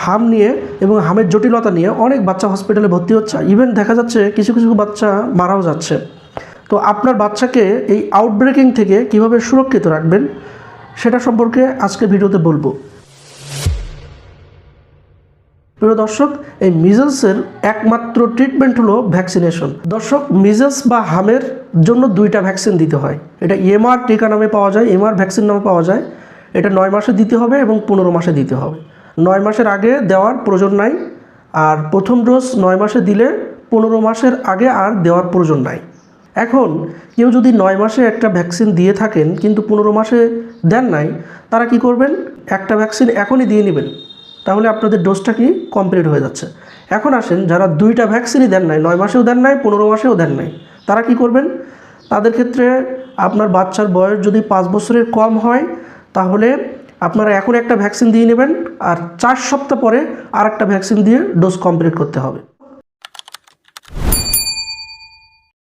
হাম নিয়ে এবং হামের জটিলতা নিয়ে অনেক বাচ্চা হসপিটালে ভর্তি হচ্ছে, ইভেন দেখা যাচ্ছে কিছু কিছু বাচ্চা মারাও যাচ্ছে। তো আপনার বাচ্চাকে এই আউটব্রেকিং থেকে কিভাবে সুরক্ষিত রাখবেন সেটা সম্পর্কে আজকে ভিডিওতে বলবো। প্রিয় দর্শক, এই মিজলসের একমাত্র ট্রিটমেন্ট হলো ভ্যাকসিনেশন। দর্শক, মিজলস বা হামের জন্য দুইটা ভ্যাকসিন দিতে হয়। এটা এমআর টিকা নামে পাওয়া যায়, এমআর ভ্যাকসিন নামে পাওয়া যায়। এটা 9 মাসে দিতে হবে এবং 15 মাসে দিতে হবে। 9 মাসের আগে দেওয়ার প্রয়োজন নাই, আর প্রথম ডোজ 9 মাসে দিলে 15 মাসের আগে আর দেওয়ার প্রয়োজন নাই। এখন কেউ যদি 9 মাসে একটা ভ্যাকসিন দিয়ে থাকেন কিন্তু 15 মাসে দেন নাই, তারা কি করবেন? একটা ভ্যাকসিন এখনই দিয়ে নেবেন, তাহলে আপনাদের ডোজটা কি কমপ্লিট হয়ে যাচ্ছে। এখন আসেন, যারা দুইটা ভ্যাকসিনই দেন নাই, 9 মাসেও দেন নাই, 15 মাসেও দেন নাই, তারা কি করবেন? তাদের ক্ষেত্রে আপনার বাচ্চার বয়স যদি 5 বছরের কম হয়, তাহলে আপনারা এখন একটা ভ্যাকসিন দিয়ে নেবেন, আর 4 সপ্তাহ পরে আর একটা ভ্যাকসিন দিয়ে ডোজ কমপ্লিট করতে হবে।